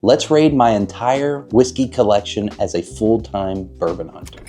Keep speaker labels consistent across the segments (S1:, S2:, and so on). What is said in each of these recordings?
S1: Let's raid my entire whiskey collection as a full-time bourbon hunter.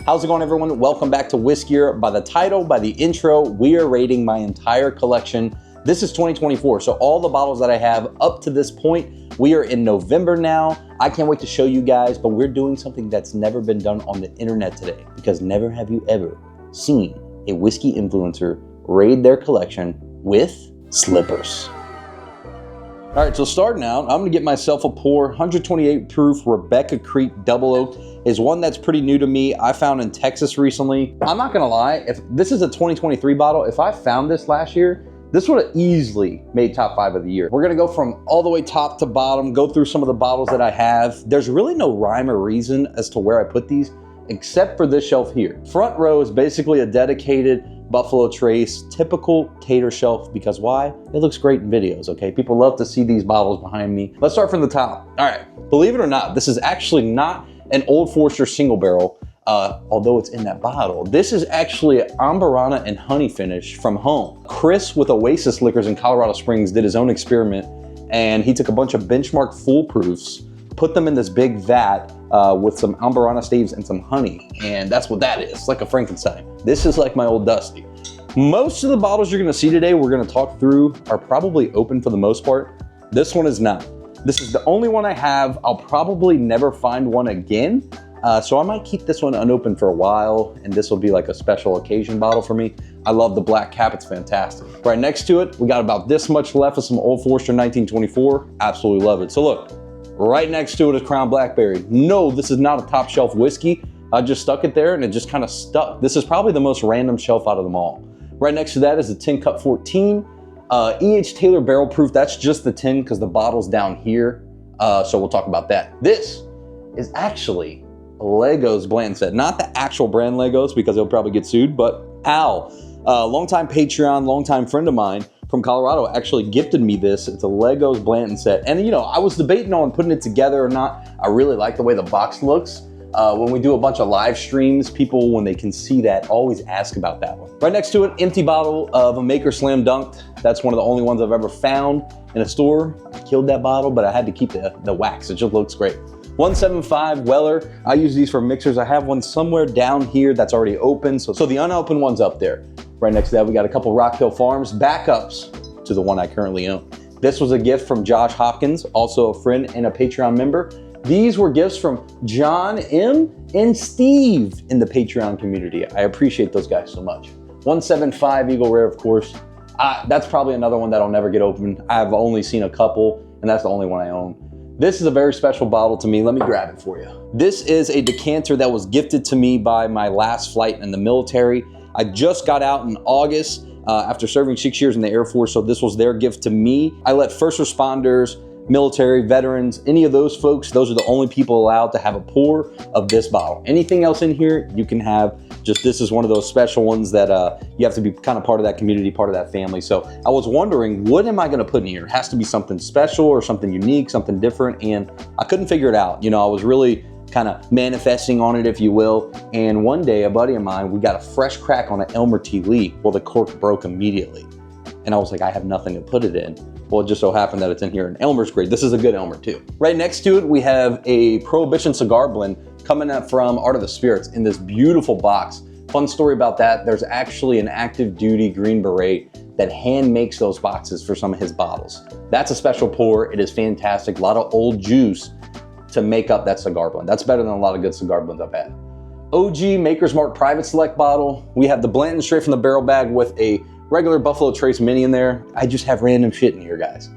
S1: How's it going, everyone? Welcome back to Whiskier. By the title, by the intro, we are raiding my entire collection. This is 2024, so all the bottles that I have up to this point, we are in November now. I can't wait to show you guys, but we're doing something that's never been done on the internet today, because never have you ever seen a whiskey influencer raid their collection with slippers. All right, so starting out, I'm gonna get myself a pour. 128 proof Rebecca Creek Double Oak is one that's pretty new to me. I found in Texas recently. I'm not gonna lie, if this is a 2023 bottle, if I found this last year, this would have easily made top 5 of the year. We're gonna go from all the way top to bottom, go through some of the bottles that I have. There's really no rhyme or reason as to where I put these, except for this shelf here. Front row is basically a dedicated Buffalo Trace, typical tater shelf, because why? It looks great in videos, okay? People love to see these bottles behind me. Let's start from the top. All right, believe it or not, this is actually not an Old Forester single barrel, although it's in that bottle. This is actually an Amburana and honey finish from home. Chris with Oasis Liquors in Colorado Springs did his own experiment, and he took a bunch of benchmark foolproofs, put them in this big vat with some Amburana staves and some honey, and that's what that is. It's like a Frankenstein. This is like my old Dusty. Most of the bottles you're gonna see today, we're gonna talk through, are probably open for the most part. This one is not. This is the only one I have. I'll probably never find one again. So I might keep this one unopened for a while, and this will be like a special occasion bottle for me. I love the black cap, it's fantastic. Right next to it, we got about this much left of some Old Forester 1924. Absolutely love it. So look, right next to it is Crown Blackberry. No, this is not a top shelf whiskey. I just stuck it there and it just kind of stuck. This is probably the most random shelf out of them all. Right next to that is a Tin Cup 14. E.H. Taylor Barrel Proof, that's just the tin because the bottle's down here. So we'll talk about that. This is actually Legos Bland set, not the actual brand Legos because they'll probably get sued, but Al, longtime Patreon, longtime friend of mine from Colorado, actually gifted me this. It's a Legos Blanton set. And you know, I was debating on putting it together or not. I really like the way the box looks. When we do a bunch of live streams, people, when they can see that, always ask about that one. Right next to it, empty bottle of a Maker Slam Dunked. That's one of the only ones I've ever found in a store. I killed that bottle, but I had to keep the wax. It just looks great. 175 Weller. I use these for mixers. I have one somewhere down here that's already open. So the unopened one's up there. Right next to that, we got a couple Rock Hill Farms backups to the one I currently own. This was a gift from Josh Hopkins, also a friend and a Patreon member. These were gifts from John M. and Steve in the Patreon community. I appreciate those guys so much. 175 Eagle Rare, of course. That's probably another one that'll never get opened. I've only seen a couple, and that's the only one I own. This is a very special bottle to me. Let me grab it for you. This is a decanter that was gifted to me by my last flight in the military. I just got out in August after serving 6 years in the Air Force, so this was their gift to me. I let first responders, military, veterans, any of those folks, those are the only people allowed to have a pour of this bottle. Anything else in here, you can have. Just this is one of those special ones that you have to be kind of part of that community, part of that family. So I was wondering, what am I gonna put in here? It has to be something special or something unique, something different, and I couldn't figure it out. You know, I was really kind of manifesting on it, if you will. And one day, a buddy of mine, we got a fresh crack on an Elmer T. Lee. Well, the cork broke immediately. And I was like, I have nothing to put it in. Well, it just so happened that it's in here, and Elmer's great. This is a good Elmer too. Right next to it, we have a Prohibition cigar blend coming up from Art of the Spirits in this beautiful box. Fun story about that, there's actually an active duty Green Beret that hand makes those boxes for some of his bottles. That's a special pour. It is fantastic. A lot of old juice to make up that cigar blend. That's better than a lot of good cigar blends I've had. OG Maker's Mark Private Select bottle. We have the Blanton straight from the barrel bag with a regular Buffalo Trace Mini in there. I just have random shit in here, guys.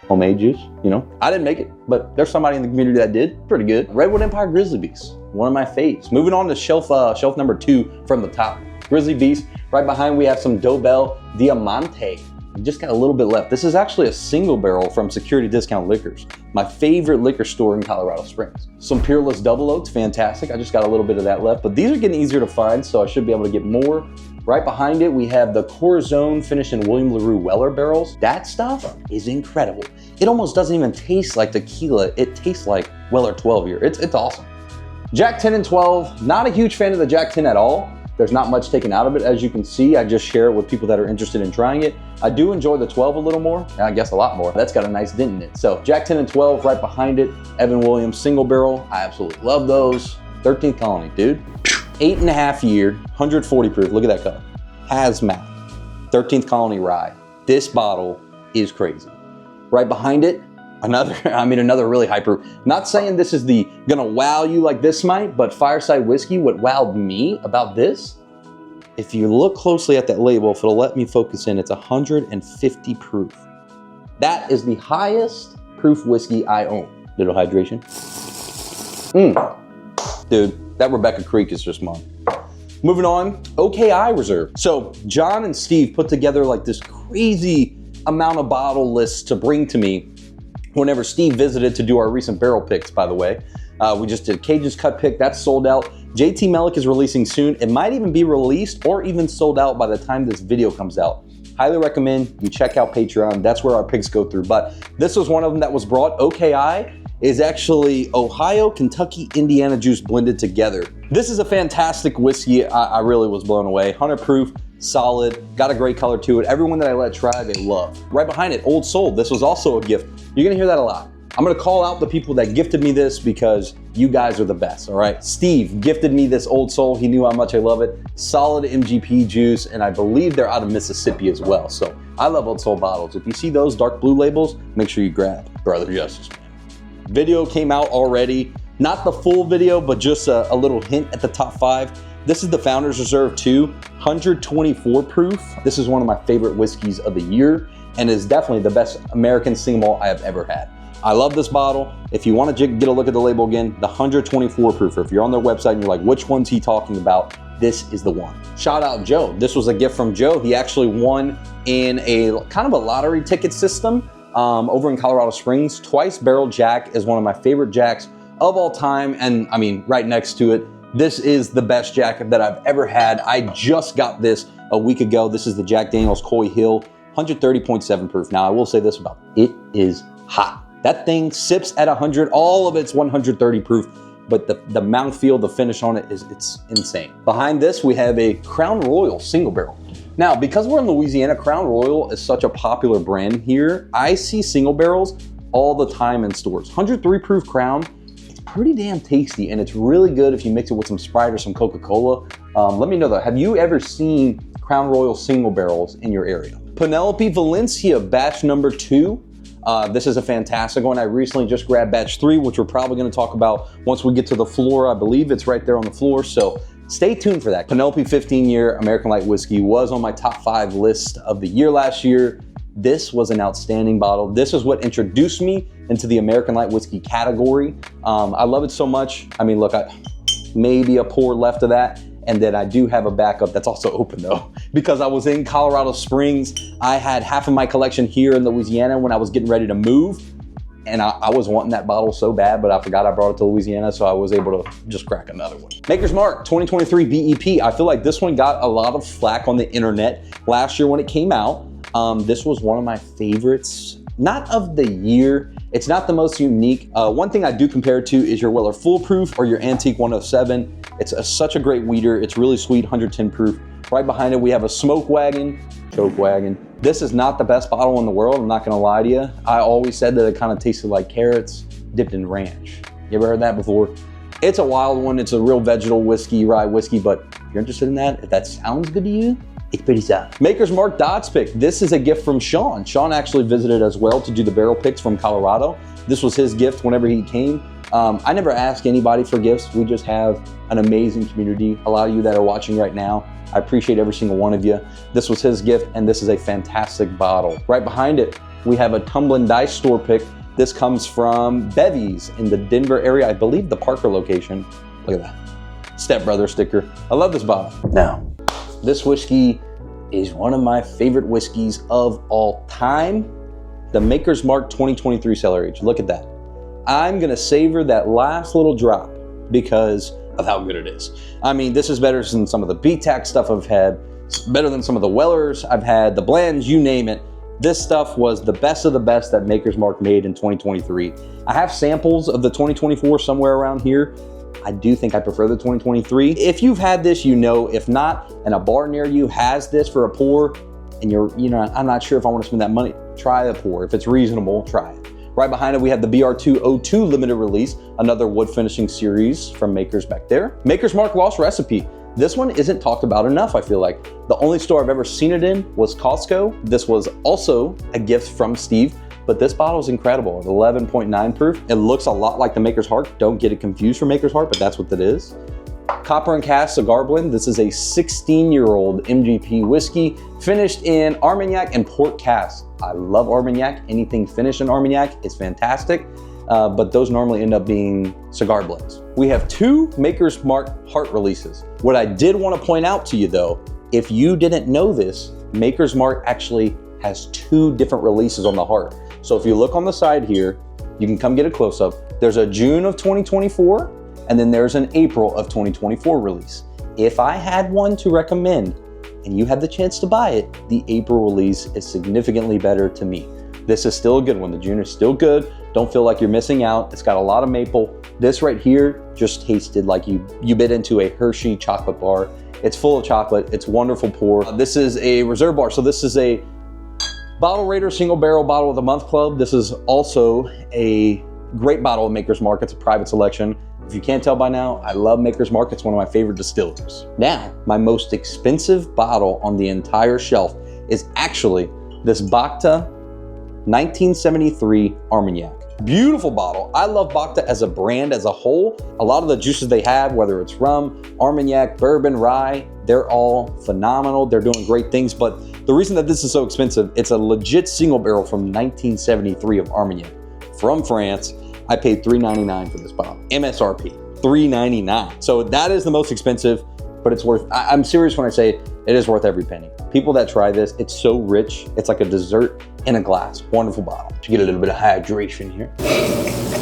S1: Homemade juice, you know. I didn't make it, but there's somebody in the community that did. Pretty good. Redwood Empire Grizzly Beast, one of my faves. Moving on to shelf number 2 from the top. Grizzly Beast. Right behind we have some Dobel Diamante Just got a little bit left. This is actually a single barrel from Security Discount Liquors, my favorite liquor store in Colorado Springs. Some Peerless Double Oaks, fantastic. I just got a little bit of that left, but these are getting easier to find, so I should be able to get more. Right behind it, we have the Corazon finished in William LaRue Weller barrels. That stuff is incredible. It almost doesn't even taste like tequila. It tastes like Weller 12 year. It's awesome. Jack 10 and 12, not a huge fan of the Jack 10 at all. There's not much taken out of it, as you can see. I just share it with people that are interested in trying it. I do enjoy the 12 a little more, and I guess a lot more. That's got a nice dent in it. So Jack 10 and 12 right behind it. Evan Williams single barrel. I absolutely love those. 13th Colony, dude. 8.5 year, 140 proof. Look at that color. Hazmat. 13th Colony rye. This bottle is crazy. Right behind it, another really high proof. Not saying this is gonna wow you like this might, but Fireside Whiskey, what wowed me about this, if you look closely at that label, if it'll let me focus in, it's 150 proof. That is the highest proof whiskey I own. Little hydration. Dude, that Rebecca Creek is just mine. Moving on, OKI Reserve. So John and Steve put together like this crazy amount of bottle lists to bring to me whenever Steve visited to do our recent barrel picks, by the way. We just did Cage's Cut Pick, that's sold out. JT Mellick is releasing soon. It might even be released or even sold out by the time this video comes out. Highly recommend you check out Patreon. That's where our picks go through. But this was one of them that was brought. OKI is actually Ohio, Kentucky, Indiana juice blended together. This is a fantastic whiskey. I really was blown away. 100 proof, solid, got a great color to it. Everyone that I let try, they love. Right behind it, Old Soul. This was also a gift. You're gonna hear that a lot. I'm gonna call out the people that gifted me this because you guys are the best, all right? Steve gifted me this Old Soul. He knew how much I love it. Solid MGP juice, and I believe they're out of Mississippi as well. So I love Old Soul bottles. If you see those dark blue labels, make sure you grab Brother Justice. Video came out already. Not the full video, but just a little hint at the top 5. This is the Founders Reserve 2, 124 proof. This is one of my favorite whiskeys of the year and is definitely the best American single malt I have ever had. I love this bottle. If you want to get a look at the label again, the 124 proof. If you're on their website and you're like, which one's he talking about? This is the one. Shout out Joe. This was a gift from Joe. He actually won in a kind of a lottery ticket system over in Colorado Springs. Twice Barrel Jack is one of my favorite Jacks of all time. And I mean, right next to it, this is the best Jack that I've ever had. I just got this a week ago. This is the Jack Daniel's Coy Hill, 130.7 proof. Now I will say this about it is hot. That thing sips at 100, all of it's 130 proof, but the mouthfeel, the finish on it it's insane. Behind this, we have a Crown Royal single barrel. Now, because we're in Louisiana, Crown Royal is such a popular brand here. I see single barrels all the time in stores. 103 proof Crown, it's pretty damn tasty, and it's really good if you mix it with some Sprite or some Coca-Cola. Let me know though, have you ever seen Crown Royal single barrels in your area? Penelope Valencia, batch number 2. This is a fantastic one. I recently just grabbed batch 3, which we're probably gonna talk about once we get to the floor. I believe it's right there on the floor, so stay tuned for that. Penelope 15-year American Light Whiskey was on my top 5 list of the year last year. This was an outstanding bottle. This is what introduced me into the American Light Whiskey category. I love it so much. I mean, look, maybe a pour left of that. And then I do have a backup that's also open though, because I was in Colorado Springs. I had half of my collection here in Louisiana when I was getting ready to move. And I was wanting that bottle so bad, but I forgot I brought it to Louisiana, so I was able to just crack another one. Maker's Mark 2023 BEP. I feel like this one got a lot of flack on the internet last year when it came out. This was one of my favorites, not of the year. It's not the most unique. One thing I do compare it to is your Weller Full Proof or your Antique 107. It's such a great weeder. It's really sweet, 110 proof. Right behind it, we have a Choke Wagon. This is not the best bottle in the world, I'm not gonna lie to you. I always said that it kind of tasted like carrots dipped in ranch. You ever heard that before? It's a wild one. It's a real vegetal whiskey, rye whiskey, but if you're interested in that, if that sounds good to you, it's pretty sound. Maker's Mark Dodds Pick. This is a gift from Sean. Sean actually visited as well to do the barrel picks from Colorado. This was his gift whenever he came. I never ask anybody for gifts. We just have an amazing community. A lot of you that are watching right now, I appreciate every single one of you. This was his gift, and this is a fantastic bottle. Right behind it, we have a Tumbling Dice store pick. This comes from Bevy's in the Denver area. I believe the Parker location. Look at that. Stepbrother sticker. I love this bottle. Now, this whiskey is one of my favorite whiskeys of all time. The Maker's Mark 2023 Cellar Age. Look at that. I'm gonna savor that last little drop because of how good it is. I mean, this is better than some of the BTAC stuff I've had. It's better than some of the Wellers I've had, the blends, you name it. This stuff was the best of the best that Maker's Mark made in 2023. I have samples of the 2024 somewhere around here. I do think I prefer the 2023. If you've had this, you know. If not, and a bar near you has this for a pour, and I'm not sure if I want to spend that money, try the pour. If it's reasonable, try it. Right behind it, we have the BR202 limited release, another wood finishing series from Maker's back there. Maker's Mark Lost Recipe. This one isn't talked about enough, I feel like. The only store I've ever seen it in was Costco. This was also a gift from Steve, but this bottle is incredible. It's 11.9 proof. It looks a lot like the Maker's Heart. Don't get it confused for Maker's Heart, but that's what it is. Copper and Cask Cigar Blend. This is a 16-year-old MGP whiskey finished in Armagnac and Port Cask. I love Armagnac. Anything finished in Armagnac is fantastic, but those normally end up being cigar blends. We have two Maker's Mark Heart releases. What I did want to point out to you though, if you didn't know this, Maker's Mark actually has two different releases on the heart. So if you look on the side here, you can come get a close-up. There's a June of 2024, and then there's an April of 2024 release. If I had one to recommend and you had the chance to buy it, the April release is significantly better to me. This is still a good one. The June is still good. Don't feel like you're missing out. It's got a lot of maple. This right here just tasted like you bit into a Hershey chocolate bar. It's full of chocolate. It's wonderful pour. This is a reserve bar. So this is a Bottle Raider Single Barrel Bottle of the Month Club. This is also a great bottle of Maker's Mark. It's a private selection. If you can't tell by now, I love Maker's Mark. It's one of my favorite distilleries. Now, my most expensive bottle on the entire shelf is actually this Bacta 1973 Armagnac. Beautiful bottle. I love Bacta as a brand as a whole. A lot of the juices they have, whether it's rum, Armagnac, bourbon, rye, they're all phenomenal. They're doing great things, but the reason that this is so expensive, it's a legit single barrel from 1973 of Armagnac from France. I paid $3.99 for this bottle. MSRP, $3.99. So that is the most expensive, but it's worth, I'm serious when I say it is worth every penny. People that try this, it's so rich. It's like a dessert in a glass. Wonderful bottle. To get a little bit of hydration here.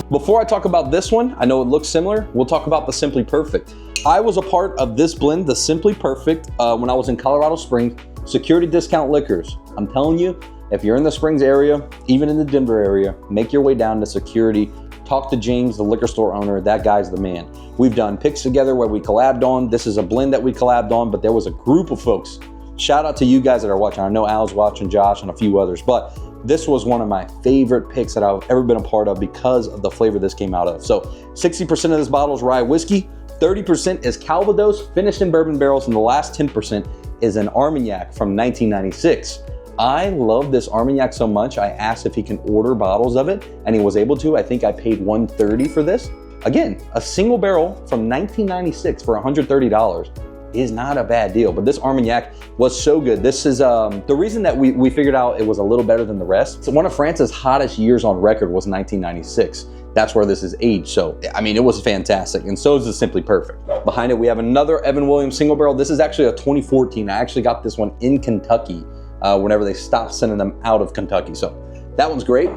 S1: Before I talk about this one, I know it looks similar. We'll talk about the Simply Perfect. I was a part of this blend, the Simply Perfect, when I was in Colorado Springs, Security Discount Liquors. I'm telling you, if you're in the Springs area, even in the Denver area, make your way down to Security. Talk to James, the liquor store owner. That guy's the man. We've done picks together where we collabed on. This is a blend that we collabed on, but there was a group of folks. Shout out to you guys that are watching. I know Al's watching, Josh, and a few others, but this was one of my favorite picks that I've ever been a part of because of the flavor this came out of. So 60% of this bottle is rye whiskey, 30% is Calvados finished in bourbon barrels, and the last 10% is an Armagnac from 1996. I love this Armagnac so much, I asked if he can order bottles of it, and he was able to. I think I paid $130 for this. Again, a single barrel from 1996 for $130 is not a bad deal, but this Armagnac was so good. This is the reason that we figured out it was a little better than the rest. So one of France's hottest years on record was 1996. That's where this is aged. So, I mean, it was fantastic. And so is the Simply Perfect. Behind it, we have another Evan Williams single barrel. This is actually a 2014. I actually got this one in Kentucky whenever they stopped sending them out of Kentucky. So that one's great.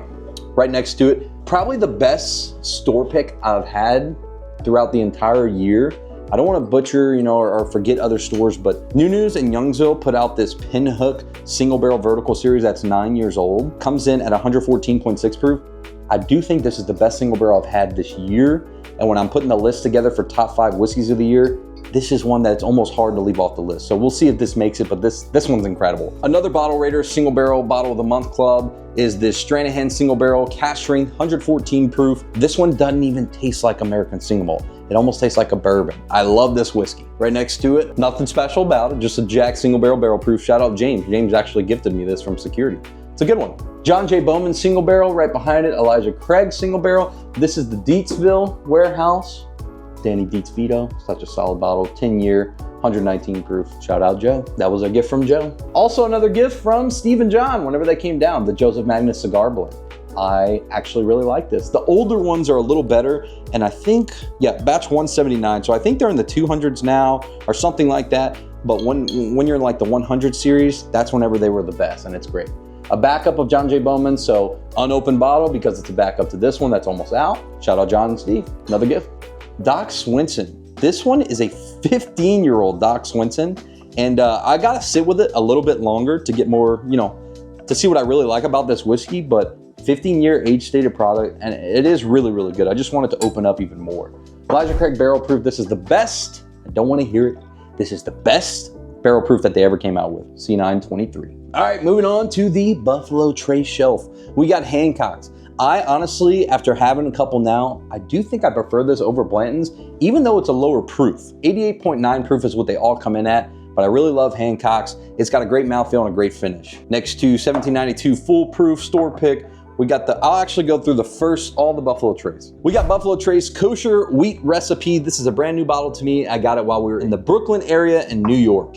S1: Right next to it, probably the best store pick I've had throughout the entire year. I don't want to butcher, or forget other stores, but New News in Youngsville put out this Pinhook single barrel vertical series that's 9 years old. Comes in at 114.6 proof. I do think this is the best single barrel I've had this year. And when I'm putting the list together for top 5 whiskeys of the year, this is one that's almost hard to leave off the list. So we'll see if this makes it, but this one's incredible. Another Bottle Raider Single Barrel Bottle of the Month Club is this Stranahan Single Barrel Cask Strength 114 proof. This one doesn't even taste like American Single Malt. It almost tastes like a bourbon. I love this whiskey. Right next to it, nothing special about it, just a Jack Single Barrel proof. Shout out James. James actually gifted me this from Security. It's a good one. John J. Bowman Single Barrel, right behind it, Elijah Craig Single Barrel. This is the Dietsville Warehouse. Danny Dietz Vito, such a solid bottle, 10-year, 119 proof. Shout out Joe. That was a gift from Joe. Also another gift from Steve and John whenever they came down, the Joseph Magnus Cigar Blend. I actually really like this. The older ones are a little better, and I think, batch 179, so I think they're in the 200s now or something like that. but when you're in like the 100 series, that's whenever they were the best, and it's great. A backup of John J. Bowman, so unopened bottle because it's a backup to this one that's almost out. Shout out John and Steve, another gift. Doc Swinson. This one is a 15-year-old Doc Swinson, and I gotta sit with it a little bit longer to get more, you know, to see what I really like about this whiskey, but 15-year age-stated product, and it is really, really good. I just wanted to open up even more. Elijah Craig Barrel Proof, this is the best, I don't wanna hear it, this is the best barrel proof that they ever came out with, C923. All right, moving on to the Buffalo Trace shelf. We got Hancock's. I honestly, after having a couple now, I do think I prefer this over Blanton's, even though it's a lower proof. 88.9 proof is what they all come in at, but I really love Hancock's. It's got a great mouthfeel and a great finish. Next to 1792 Full Proof Store Pick, we got I'll actually go through all the Buffalo Trace. We got Buffalo Trace Kosher Wheat Recipe. This is a brand new bottle to me. I got it while we were in the Brooklyn area in New York.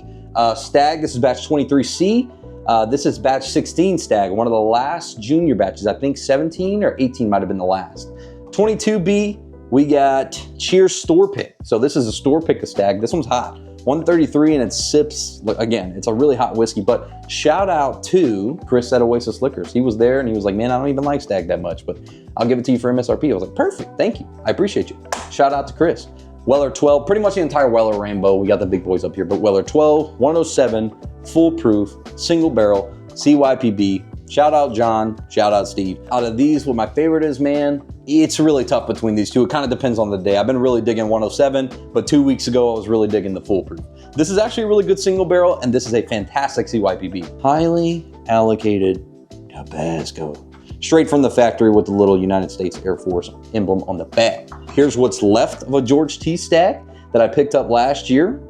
S1: Stag, this is batch 23C. This is batch 16 Stag, one of the last junior batches. I think 17 or 18 might have been the last. 22B, we got Cheers Store Pick. So this is a store pick of Stag. This one's hot. 133 and it sips, again, it's a really hot whiskey, but shout out to Chris at Oasis Liquors. He was there and he was like, man, I don't even like Stag that much, but I'll give it to you for MSRP. I was like, perfect, thank you. I appreciate you. Shout out to Chris. Weller 12, pretty much the entire Weller rainbow. We got the big boys up here, but Weller 12, 107, full proof, single barrel, CYPB. Shout out John, shout out Steve. Out of these, what my favorite is, man, it's really tough between these two. It kind of depends on the day. I've been really digging 107, but 2 weeks ago, I was really digging the full proof. This is actually a really good single barrel, and this is a fantastic CYPB. Highly allocated Tabasco. Straight from the factory with the little United States Air Force emblem on the back. Here's what's left of a George T. Stag that I picked up last year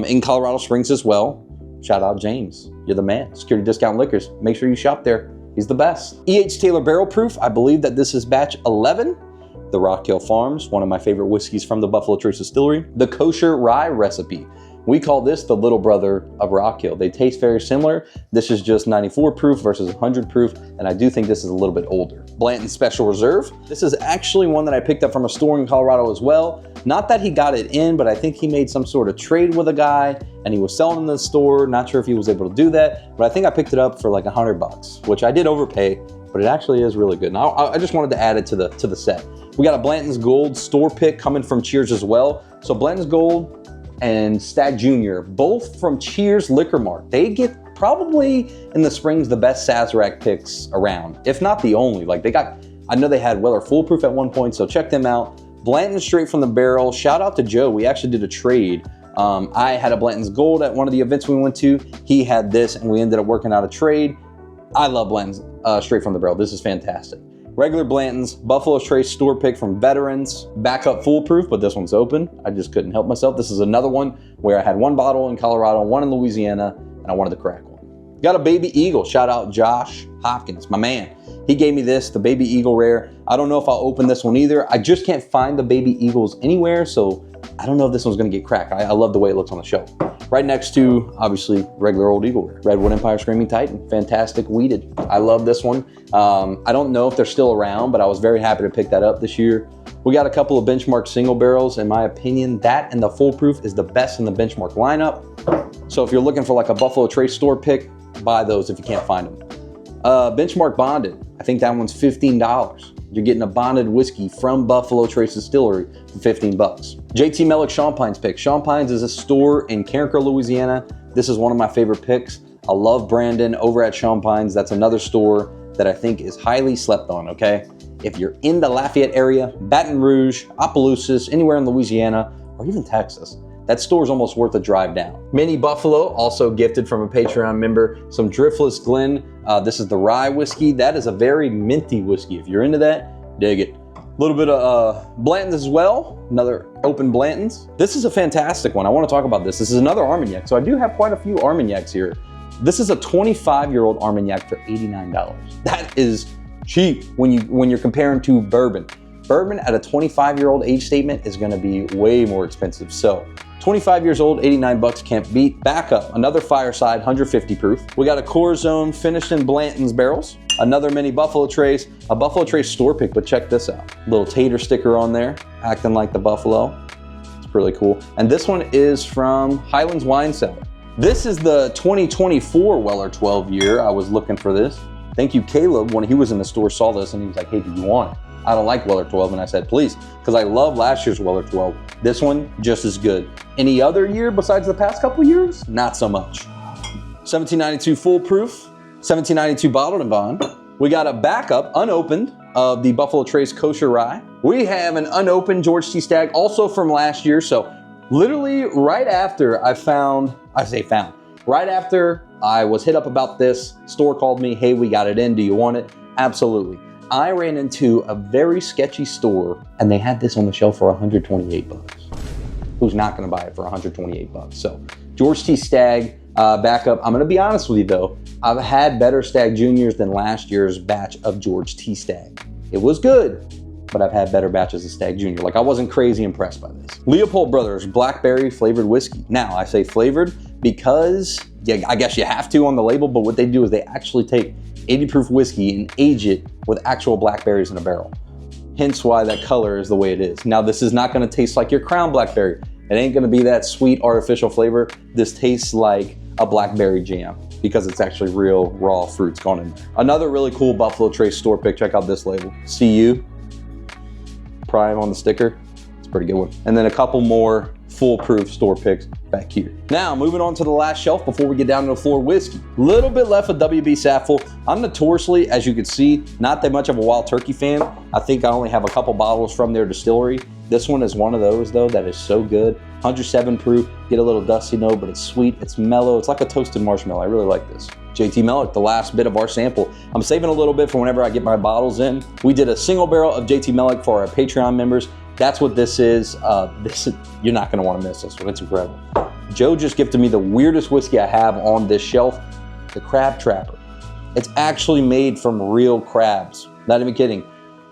S1: in Colorado Springs as well. Shout out James, you're the man. Security Discount Liquors, make sure you shop there. He's the best. E.H. Taylor Barrel Proof, I believe that this is batch 11. The Rock Hill Farms, one of my favorite whiskeys from the Buffalo Trace Distillery. The Kosher Rye Recipe. We call this the little brother of Rock Hill. They taste very similar. This is just 94 proof versus 100 proof, and I do think this is a little bit older. Blanton Special Reserve. This is actually one that I picked up from a store in Colorado as well. Not that he got it in, but I think he made some sort of trade with a guy, and he was selling in the store. Not sure if he was able to do that, but I think I picked it up for like $100, which I did overpay, but it actually is really good. And I just wanted to add it to the set. We got a Blanton's Gold store pick coming from Cheers as well. So Blanton's Gold and Stag Junior, both from Cheers Liquor Mart. They get probably in the Springs the best Sazerac picks around, if not the only. Like I know they had Weller Full Proof at one point, so check them out. Blanton straight from the barrel. Shout out to Joe. We actually did a trade. I had a Blanton's Gold at one of the events we went to. He had this, and we ended up working out a trade. I love Blanton's straight from the barrel. This is fantastic. Regular Blanton's, Buffalo Trace store pick from Veterans, backup foolproof, but this one's open. I just couldn't help myself. This is another one where I had one bottle in Colorado, one in Louisiana, and I wanted to crack one. Got a Baby Eagle. Shout out Josh Hopkins, my man. He gave me this, the Baby Eagle Rare. I don't know if I'll open this one either. I just can't find the Baby Eagles anywhere, so I don't know if this one's gonna get cracked. I love the way it looks on the shelf. Right next to, obviously, regular old Eagle Rare. Redwood Empire Screaming Titan, fantastic weeded. I love this one. I don't know if they're still around, but I was very happy to pick that up this year. We got a couple of Benchmark single barrels. In my opinion, that and the Full Proof is the best in the Benchmark lineup. So if you're looking for like a Buffalo Trace store pick, buy those if you can't find them. Benchmark Bonded, I think that one's $15. You're getting a bonded whiskey from Buffalo Trace Distillery for 15 bucks. JT Mellick Champagne's pick. Champagne's is a store in Carencro, Louisiana. This is one of my favorite picks. I love Brandon over at Champagne's. That's another store that I think is highly slept on, okay? If you're in the Lafayette area, Baton Rouge, Opelousas, anywhere in Louisiana, or even Texas, that store is almost worth a drive down. Mini Buffalo, also gifted from a Patreon member, some Driftless Glen. This is the rye whiskey. That is a very minty whiskey. If you're into that, dig it. A little bit of Blanton's as well, another open Blanton's. This is a fantastic one. I want to talk about this. This is another Armagnac. So I do have quite a few Armagnacs here. This is a 25-year-old Armagnac for $89. That is cheap when you're comparing to bourbon. Bourbon at a 25-year-old age statement is going to be way more expensive. So 25 years old, 89 bucks, can't beat. Backup, another Fireside, 150 proof. We got a Corazon finished in Blanton's barrels. Another mini Buffalo Trace, a Buffalo Trace store pick, but check this out. Little tater sticker on there, acting like the Buffalo. It's It's really cool. And this one is from Highlands Wine Cellar. This is the 2024 Weller 12 year. I was looking for this. Thank you, Caleb. When he was in the store, saw this and he was like, hey, do you want it? I don't like Weller 12. And I said, please, because I love last year's Weller 12. This one, just as good. Any other year besides the past couple years? Not so much. 1792 full proof, 1792 bottled and bond. We got a backup, unopened, of the Buffalo Trace Kosher Rye. We have an unopened George T. Stagg, also from last year. So literally right after right after I was hit up about this, store called me, hey, we got it in, do you want it? Absolutely. I ran into a very sketchy store and they had this on the shelf for 128 bucks. Who's not gonna buy it for 128 bucks? So George T. Stagg, backup. I'm gonna be honest with you though, I've had better Stagg Juniors than last year's batch of George T. Stagg. It was good, but I've had better batches of Stagg Junior. Like I wasn't crazy impressed by this. Leopold Brothers Blackberry flavored whiskey. Now I say flavored because, yeah, I guess you have to on the label, but what they do is they actually take 80 proof whiskey and age it with actual blackberries in a barrel. Hence why that color is the way it is. Now this is not gonna taste like your Crown Blackberry. It ain't gonna be that sweet artificial flavor. This tastes like a blackberry jam because it's actually real raw fruits gone in there. Another really cool Buffalo Trace store pick, check out this label. CU, Prime on the sticker. It's a pretty good one. And then a couple more foolproof store picks back here. Now, moving on to the last shelf before we get down to the floor whiskey. Little bit left of WB Saffel. I'm notoriously, as you can see, not that much of a Wild Turkey fan. I think I only have a couple bottles from their distillery. This one is one of those though that is so good. 107 proof, get a little dusty note, but it's sweet, it's mellow, it's like a toasted marshmallow. I really like this. JT Mellick, the last bit of our sample. I'm saving a little bit for whenever I get my bottles in. We did a single barrel of JT Mellick for our Patreon members. That's what this is. You're not gonna wanna miss this one, it's incredible. Joe just gifted me the weirdest whiskey I have on this shelf, the Crab Trapper. It's actually made from real crabs, not even kidding.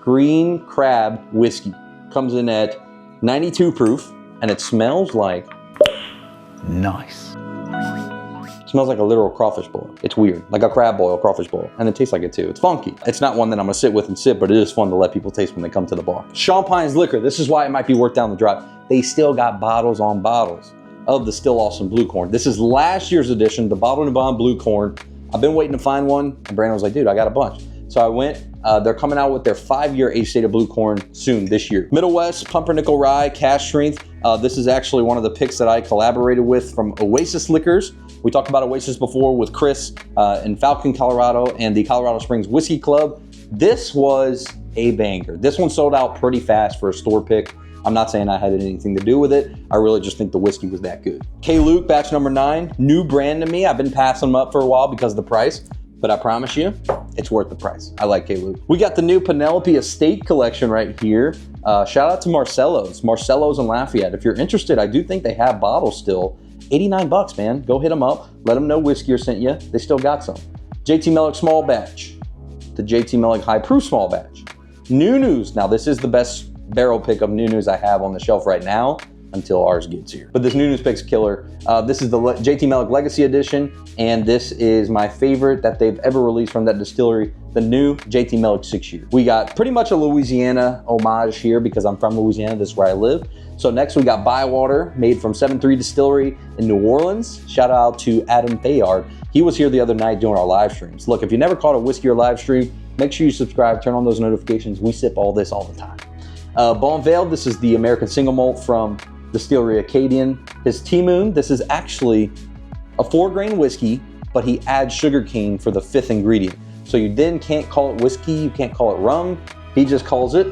S1: Green crab whiskey. Comes in at 92 proof, and it smells like nice. It smells like a literal crawfish boil. It's weird, like a crab boil, crawfish boil, and it tastes like it too. It's funky. It's not one that I'm gonna sit with and sip, but it is fun to let people taste when they come to the bar. Champagne's liquor. This is why it might be worth down the drive. They still got bottles on bottles of the Still Awesome Blue Corn. This is last year's edition, the Bottled and Bond Blue Corn. I've been waiting to find one, and Brandon was like, dude, I got a bunch. So I went, they're coming out with their 5-year age-stated blue corn soon this year. Middle West Pumpernickel Rye, Cash Strength. This is actually one of the picks that I collaborated with from Oasis Liquors. We talked about Oasis before with Chris in Falcon, Colorado, and the Colorado Springs Whiskey Club. This was a banger. This one sold out pretty fast for a store pick. I'm not saying I had anything to do with it. I really just think the whiskey was that good. K. Luke, batch number 9, new brand to me. I've been passing them up for a while because of the price, but I promise you, it's worth the price. I like K. Luke. We got the new Penelope Estate collection right here. Shout out to Marcello's and Lafayette. If you're interested, I do think they have bottles still. 89 bucks, man. Go hit them up. Let them know Whiskier sent you. They still got some. JT Mellick small batch. The JT Mellick high proof small batch. New News. Now this is the best barrel pick of New News I have on the shelf right now until ours gets here. But this New News pick's killer. This is the JT Mellick Legacy Edition, and this is my favorite that they've ever released from that distillery, the new JT Mellick 6-year. We got pretty much a Louisiana homage here because I'm from Louisiana, this is where I live. So next we got Bywater, made from 7-3 Distillery in New Orleans. Shout out to Adam Fayard. He was here the other night doing our live streams. Look, if you never caught a Whiskier live stream, make sure you subscribe, turn on those notifications. We sip all this all the time. Bon Vale, this is the American single malt from Distillery Acadian. His T-Moon, this is actually a 4-grain whiskey, but he adds sugar cane for the 5th ingredient. So you then can't call it whiskey, you can't call it rum. He just calls it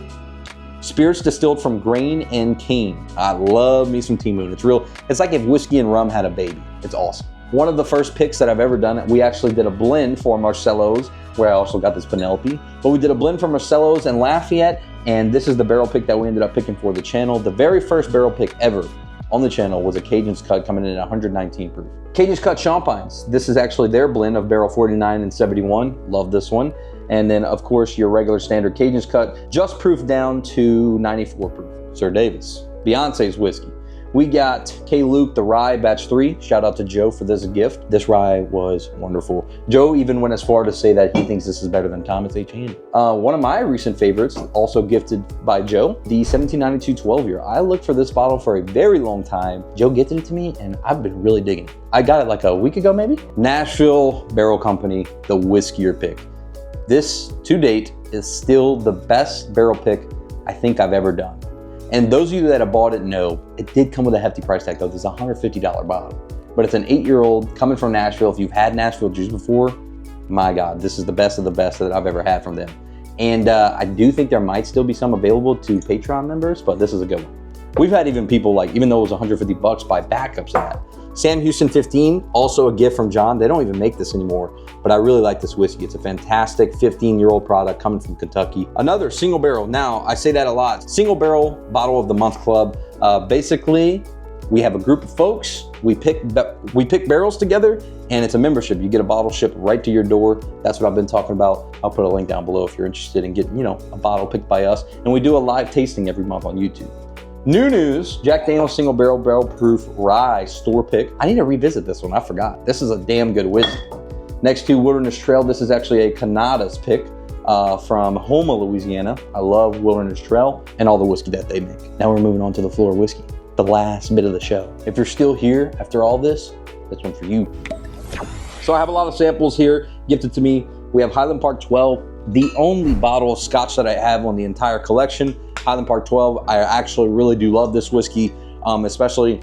S1: spirits distilled from grain and cane. I love me some T-Moon. It's real, it's like if whiskey and rum had a baby. It's awesome. One of the first picks that I've ever done, we actually did a blend for Marcello's, where I also got this Penelope, but we did a blend for Marcello's and Lafayette, and this is the barrel pick that we ended up picking for the channel. The very first barrel pick ever on the channel was a Cajun's Cut coming in at 119 proof. Cajun's Cut Champagnes. This is actually their blend of barrel 49 and 71. Love this one. And then of course your regular standard Cajun's Cut, just proof down to 94 proof. Sir Davis, Beyonce's whiskey. We got K. Luke, the rye batch 3. Shout out to Joe for this gift. This rye was wonderful. Joe even went as far to say that he thinks this is better than Thomas H. Handy. One of my recent favorites, also gifted by Joe, the 1792 12-year. I looked for this bottle for a very long time. Joe gifted it to me and I've been really digging it. I got it like a week ago maybe. Nashville Barrel Company, the whiskey year pick. This, to date, is still the best barrel pick I think I've ever done. And those of you that have bought it know, it did come with a hefty price tag though. This is a $150 bottle. But it's an 8-year-old coming from Nashville. If you've had Nashville juice before, my God, this is the best of the best that I've ever had from them. And I do think there might still be some available to Patreon members, but this is a good one. We've had even people like, even though it was $150, buy backups of that. Sam Houston 15, also a gift from John. They don't even make this anymore, but I really like this whiskey. It's a fantastic 15-year-old product coming from Kentucky. Another single barrel. Now, I say that a lot. Single barrel bottle of the month club. Basically, we have a group of folks. We pick barrels together, and it's a membership. You get a bottle shipped right to your door. That's what I've been talking about. I'll put a link down below if you're interested in getting, a bottle picked by us. And we do a live tasting every month on YouTube. New news, Jack Daniel's single barrel proof rye store pick. I need to revisit this one, I forgot. This is a damn good whiskey. Next to Wilderness Trail, this is actually a Canada's pick from Houma, Louisiana. I love Wilderness Trail and all the whiskey that they make. Now we're moving on to the Florida whiskey, the last bit of the show. If you're still here after all this one for you. So I have a lot of samples here gifted to me. We have Highland Park 12, the only bottle of scotch that I have on the entire collection. Highland Park 12, I actually really do love this whiskey, especially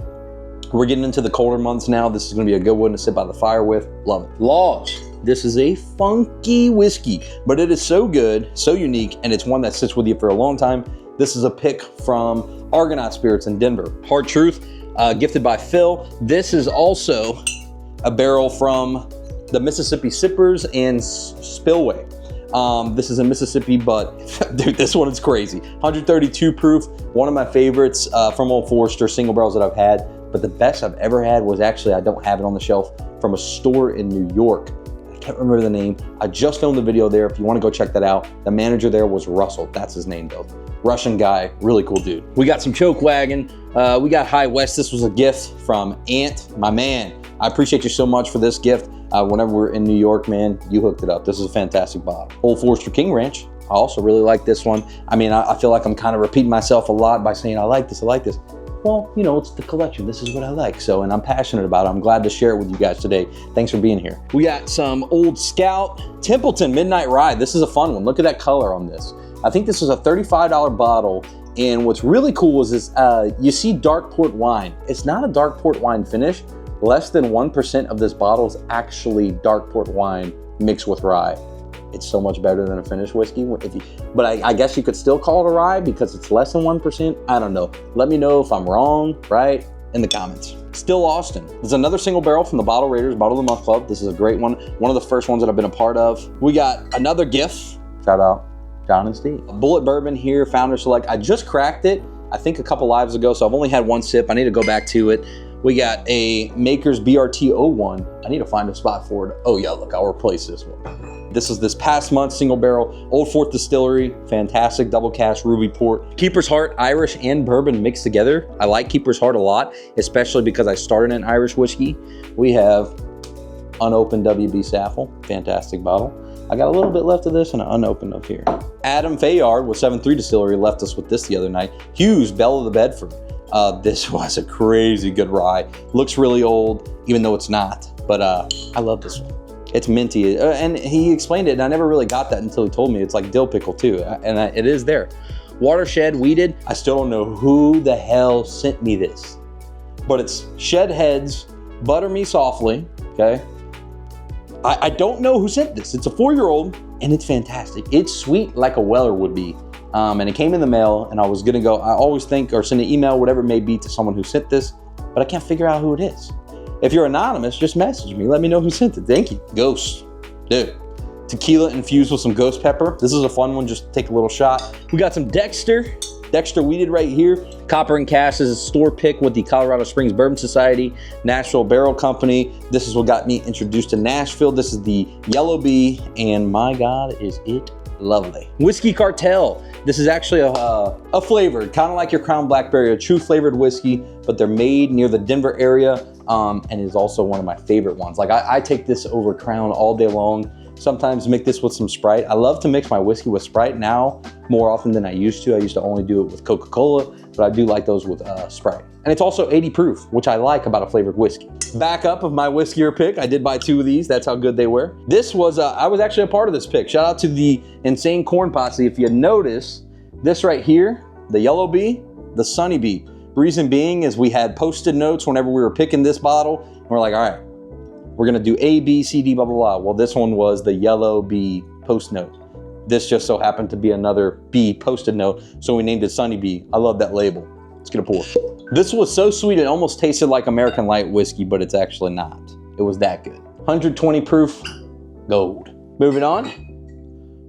S1: we're getting into the colder months now. This is gonna be a good one to sit by the fire with. Love it. Laws. This is a funky whiskey, but it is so good, so unique, and it's one that sits with you for a long time. This is a pick from Argonaut Spirits in Denver. Hard Truth, gifted by Phil. This is also a barrel from the Mississippi Sippers and Spillway. This is in Mississippi, but dude, this one is crazy. 132 proof, one of my favorites from Old Forester, single barrels that I've had. But the best I've ever had was actually, I don't have it on the shelf, from a store in New York. I can't remember the name. I just filmed the video there. If you want to go check that out, the manager there was Russell. That's his name though. Russian guy, really cool dude. We got some Choke Wagon. We got High West. This was a gift from Ant, my man. I appreciate you so much for this gift. Whenever we're in New York, man, you hooked it up. This is a fantastic bottle. Old Forester King Ranch. I also really like this one. I mean, I feel like I'm kind of repeating myself a lot by saying, I like this, I like this. Well, it's the collection. This is what I like. So, and I'm passionate about it. I'm glad to share it with you guys today. Thanks for being here. We got some Old Scout Templeton Midnight Rye. This is a fun one. Look at that color on this. I think this is a $35 bottle. And what's really cool is this, you see dark port wine. It's not a dark port wine finish. Less than 1% of this bottle is actually dark port wine mixed with rye. It's so much better than a finished whiskey. But I guess you could still call it a rye because it's less than 1%. I don't know. Let me know if I'm wrong, right, in the comments. Still Austin. There's another single barrel from the Bottle Raiders, Bottle of the Month Club. This is a great one. One of the first ones that I've been a part of. We got another gift. Shout out John and Steve. A Bullet Bourbon here, Founder Select. I just cracked it, I think a couple lives ago, so I've only had one sip. I need to go back to it. We got a Maker's BRT 01. I need to find a spot for it. Oh yeah, look, I'll replace this one. This is this past month single barrel, Old Fort Distillery, fantastic double cast ruby port. Keeper's Heart, Irish and bourbon mixed together. I like Keeper's Heart a lot, especially because I started in Irish whiskey. We have unopened WB Saffel, fantastic bottle. I got a little bit left of this and an unopened up here. Adam Fayard with 7-3 Distillery left us with this the other night. Hughes, Belle of the Bedford. This was a crazy good rye. Looks really old, even though it's not, but I love this one. It's minty, and he explained it, and I never really got that until he told me. It's like dill pickle too, and it is there. Watershed Weeded, I still don't know who the hell sent me this, but it's Shed Heads, Butter Me Softly, okay? I don't know who sent this. It's a 4-year-old, and it's fantastic. It's sweet like a Weller would be. And it came in the mail, and I was gonna go, I always think, or send an email, whatever it may be, to someone who sent this, but I can't figure out who it is. If you're anonymous, just message me. Let me know who sent it. Thank you. Ghost. Dude. Tequila infused with some ghost pepper. This is a fun one. Just take a little shot. We got some Dexter. Dexter Weeded right here. Copper and Cash is a store pick with the Colorado Springs Bourbon Society, Nashville Barrel Company. This is what got me introduced to Nashville. This is the Yellow Bee, and my God, is it Lovely. Whiskey Cartel. This is actually a flavored, kind of like your Crown Blackberry, a true flavored whiskey, but they're made near the Denver area, and is also one of my favorite ones. Like I take this over Crown all day long. Sometimes mix this with some Sprite. I love to mix my whiskey with Sprite now more often than I used to. I used to only do it with Coca-Cola, but I do like those with Sprite. And it's also 80 proof, which I like about a flavored whiskey. Back up of my whiskier pick, I did buy 2 of these. That's how good they were. This was, I was actually a part of this pick. Shout out to the Insane Corn Posse. If you notice, this right here, the Yellow Bee, the Sunny Bee. Reason being is we had Post-it notes whenever we were picking this bottle, and we're like, all right, we're gonna do A, B, C, D, blah, blah, blah. Well, this one was the Yellow Bee post note. This just so happened to be another B Post-it note, so we named it Sunny Bee. I love that label. Let's get a pour. This was so sweet, it almost tasted like American light whiskey, but it's actually not. It was that good. 120 proof, gold. Moving on,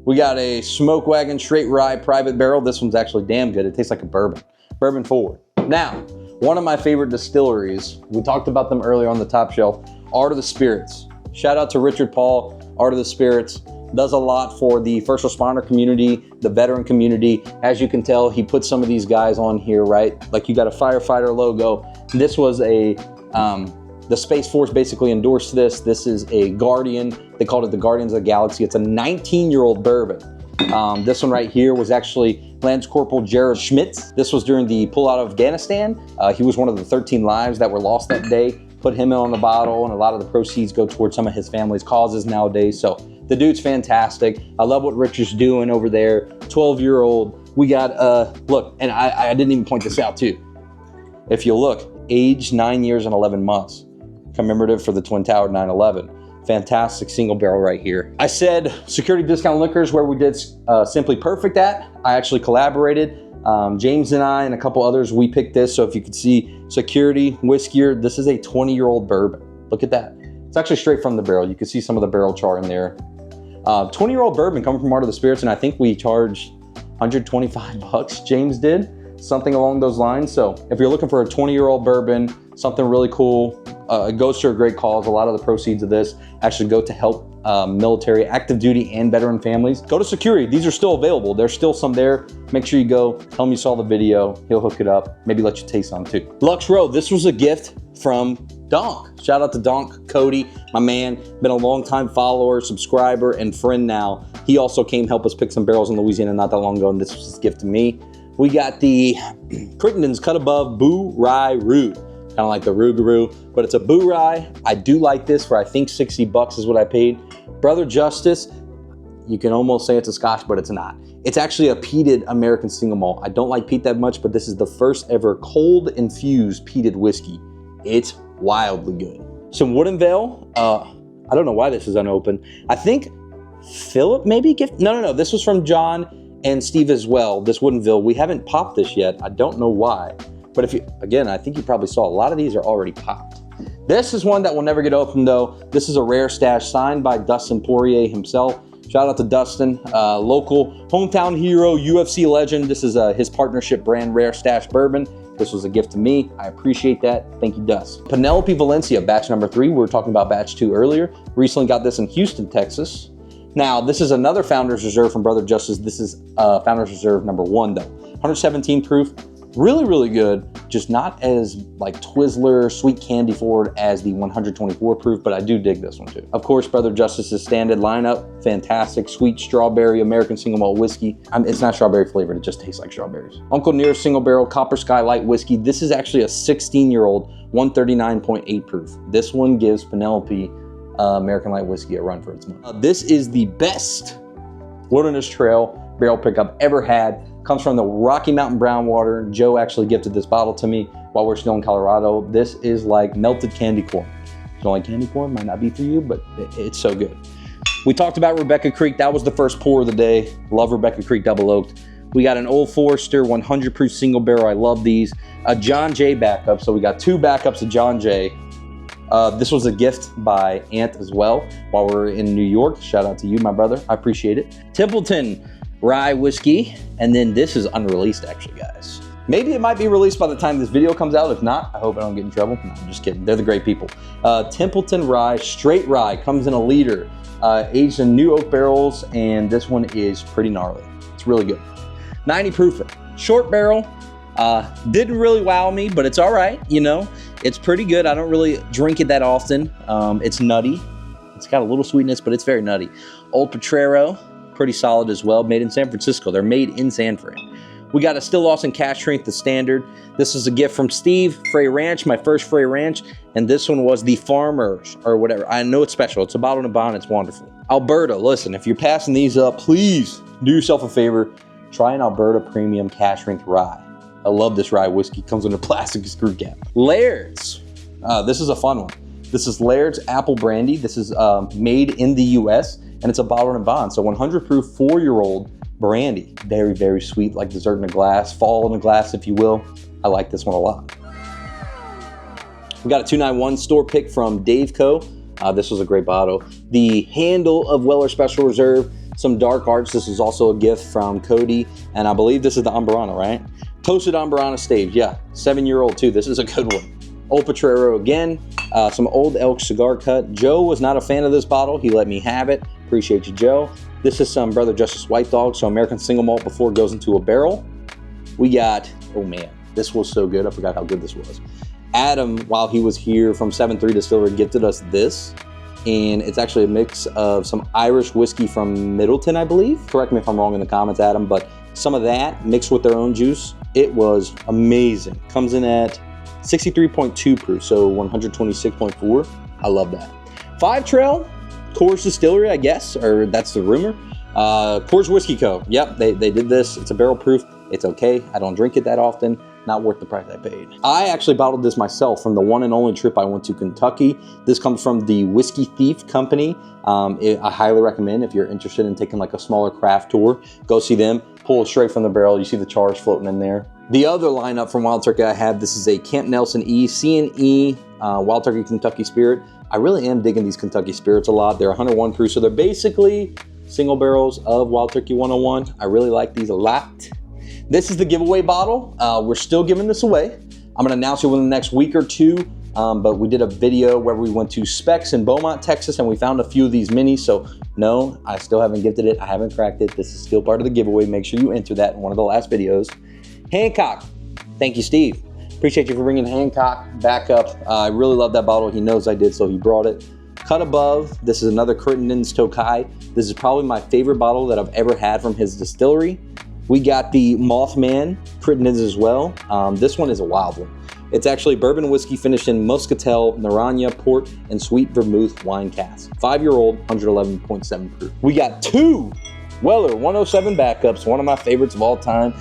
S1: we got a Smoke Wagon Straight Rye Private Barrel. This one's actually damn good. It tastes like a bourbon. Bourbon forward. Now, one of my favorite distilleries, we talked about them earlier on the top shelf, Art of the Spirits. Shout out to Richard Paul, Art of the Spirits. Does a lot for the first responder community, the veteran community. As you can tell, he put some of these guys on here, right? Like you got a firefighter logo. This was a, the Space Force basically endorsed this. This is a Guardian. They called it the Guardians of the Galaxy. It's a 19-year-old bourbon. This one right here was actually Lance Corporal Jared Schmitz. This was during the pullout of Afghanistan. He was one of the 13 lives that were lost that day. Put him in on the bottle, and a lot of the proceeds go towards some of his family's causes nowadays. So the dude's fantastic. I love what Richard's doing over there. 12-year-old. We got, look, and I didn't even point this out too. If you look, age 9 years and 11 months. Commemorative for the Twin Tower 9/11. Fantastic single barrel right here. I said Security Discount Liquors, where we did Simply Perfect at. I actually collaborated. James and I and a couple others, we picked this. So if you could see Security, Whiskier, this is a 20-year-old bourbon. Look at that. It's actually straight from the barrel. You can see some of the barrel char in there. 20-year-old bourbon coming from Art of the Spirits, and I think we charged 125 bucks, James did, something along those lines. So if you're looking for a 20-year-old bourbon, something really cool, it goes to a great cause. A lot of the proceeds of this actually go to help military, active duty, and veteran families. Go to Security. These are still available. There's still some there. Make sure you go. Tell him you saw the video. He'll hook it up. Maybe let you taste some too. Lux Row. This was a gift from Donk. Shout out to Donk Cody, my man. Been a long-time follower, subscriber, and friend now. He also came help us pick some barrels in Louisiana not that long ago, and this was his gift to me. We got the Crittenden's Cut Above Boo Rye Roo. Kind of like the Rougarou, but it's a Boo Rye. I do like this for, I think, 60 bucks is what I paid. Brother Justice, you can almost say it's a Scotch, but it's not. It's actually a peated American single malt. I don't like peat that much, but this is the first ever cold infused peated whiskey. It's wildly good. Some Woodinvale. I don't know why this is unopened. I think Philip maybe gift. No. This was from John and Steve as well. This Woodinville. We haven't popped this yet. I don't know why. But if you, again, I think you probably saw a lot of these are already popped. This is one that will never get opened though. This is a rare stash signed by Dustin Poirier himself. Shout out to Dustin, local hometown hero, UFC legend. This is his partnership brand, Rare Stash Bourbon. This was a gift to me. I appreciate that. Thank you, Dust. Penelope Valencia, batch number 3. We were talking about batch 2 earlier. Recently got this in Houston, Texas. Now, this is another Founder's Reserve from Brother Justice. This is Founder's Reserve number 1 though. 117 proof. Really, really good, just not as like Twizzler, sweet candy forward as the 124 proof, but I do dig this one too. Of course, Brother Justice's standard lineup, fantastic, sweet strawberry American single malt whiskey. It's not strawberry flavored, it just tastes like strawberries. Uncle Nearest single barrel Copper Sky Light whiskey. This is actually a 16-year-old, 139.8 proof. This one gives Penelope American Light whiskey a run for its money. This is the best Wilderness Trail barrel pick I've ever had. Comes from the Rocky Mountain Brown Water. Joe actually gifted this bottle to me while we're still in Colorado. This is like melted candy corn. If you don't like candy corn, might not be for you, but it's so good. We talked about Rebecca Creek. That was the first pour of the day. Love Rebecca Creek Double Oaked. We got an Old Forester 100 proof single barrel. I love these. A John Jay backup. So we got 2 backups of John Jay. This was a gift by Ant as well while we're in New York. Shout out to you, my brother. I appreciate it. Templeton Rye whiskey, and then this is unreleased actually, guys. Maybe it might be released by the time this video comes out. If not, I hope I don't get in trouble. No, I'm just kidding. They're the great people. Templeton Rye, straight rye, comes in a liter. aged in new oak barrels, and this one is pretty gnarly. It's really good. 90 proofer, short barrel. Didn't really wow me, but it's all right. You know, it's pretty good. I don't really drink it that often. It's nutty. It's got a little sweetness, but it's very nutty. Old Potrero, pretty solid as well. Made in San Francisco. They're made in San Fran. We got a Still Lawson Cask Strength, the standard. This is a gift from Steve, Frey Ranch, my first Frey Ranch. And this one was the Farmers or whatever. I know it's special. It's a bottle and bond. It's wonderful. Alberta, listen, if you're passing these up, please do yourself a favor. Try an Alberta Premium Cask Strength Rye. I love this rye whiskey. Comes in a plastic screw cap. Laird's. This is a fun one. This is Laird's Apple Brandy. This is made in the US, and it's a bottle and bond. So 100 proof, 4-year-old brandy. Very, very sweet, like dessert in a glass, fall in a glass, if you will. I like this one a lot. We got a 291 store pick from Dave Co. This was a great bottle. The handle of Weller Special Reserve, some dark arts. This is also a gift from Cody, and I believe this is the Amburana, right? Toasted Amburana Stave, yeah, 7-year-old too. This is a good one. Old Potrero again, some Old Elk cigar cut. Joe was not a fan of this bottle. He let me have it. Appreciate you, Joe. This is some Brother Justice White Dog, so American single malt before it goes into a barrel. We got, oh man, this was so good. I forgot how good this was. Adam, while he was here from 7-3 Distillery, gifted us this. And it's actually a mix of some Irish whiskey from Middleton, I believe. Correct me if I'm wrong in the comments, Adam, but some of that mixed with their own juice. It was amazing. Comes in at 63.2 proof, so 126.4. I love that. 5 Trail, Coors Distillery, I guess, or that's the rumor. Coors Whiskey Co. Yep, they did this. It's a barrel proof. It's okay. I don't drink it that often. Not worth the price I paid. I actually bottled this myself from the one and only trip I went to Kentucky. This comes from the Whiskey Thief Company. I highly recommend if you're interested in taking like a smaller craft tour, go see them. Pull it straight from the barrel. You see the chars floating in there. The other lineup from Wild Turkey I have, this is a Camp Nelson E, C&E Wild Turkey Kentucky Spirit. I really am digging these Kentucky Spirits a lot. They're 101 proof, so they're basically single barrels of Wild Turkey 101. I really like these a lot. This is the giveaway bottle. We're still giving this away. I'm gonna announce it within the next week or two, but we did a video where we went to Specs in Beaumont, Texas, and we found a few of these minis, so no, I still haven't gifted it. I haven't cracked it. This is still part of the giveaway. Make sure you enter that in one of the last videos. Hancock, thank you, Steve. Appreciate you for bringing Hancock back up. I really love that bottle. He knows I did, so he brought it. Cut Above, this is another Crittenden's Tokai. This is probably my favorite bottle that I've ever had from his distillery. We got the Mothman Crittenden's as well. This one is a wild one. It's actually bourbon whiskey finished in Muscatel, Naranja, port, and sweet vermouth wine cask. 5-year-old, 111.7 proof. We got 2 Weller 107 backups, one of my favorites of all time.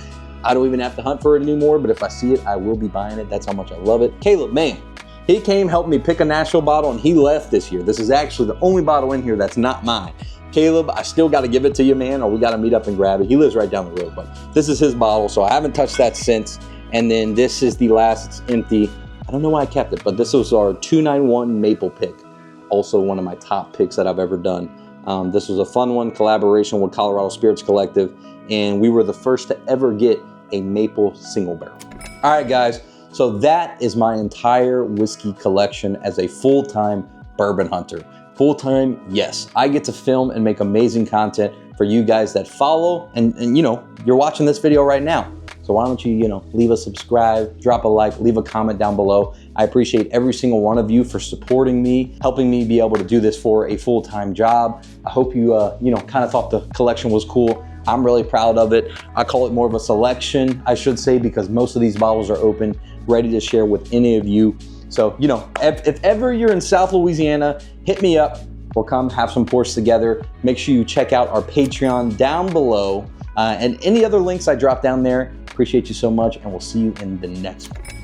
S1: I don't even have to hunt for it anymore, but if I see it, I will be buying it. That's how much I love it. Caleb, man, he came, helped me pick a Nashville bottle, and he left this year. This is actually the only bottle in here that's not mine. Caleb, I still got to give it to you, man, or we got to meet up and grab it. He lives right down the road, but this is his bottle, so I haven't touched that since. And then this is the last, it's empty. I don't know why I kept it, but this was our 291 Maple pick. Also one of my top picks that I've ever done. This was a fun one, collaboration with Colorado Spirits Collective, and we were the first to ever get a maple single barrel. All right, guys, so that is my entire whiskey collection as a full-time bourbon hunter. Full-time, yes. I get to film and make amazing content for you guys that follow, and you know, you're watching this video right now. So why don't you, leave a subscribe, drop a like, leave a comment down below. I appreciate every single one of you for supporting me, helping me be able to do this for a full-time job. I hope you, kind of thought the collection was cool. I'm really proud of it. I call it more of a selection, I should say, because most of these bottles are open, ready to share with any of you. So, if ever you're in South Louisiana, hit me up. We'll come have some pours together. Make sure you check out our Patreon down below and any other links I drop down there. Appreciate you so much, and we'll see you in the next one.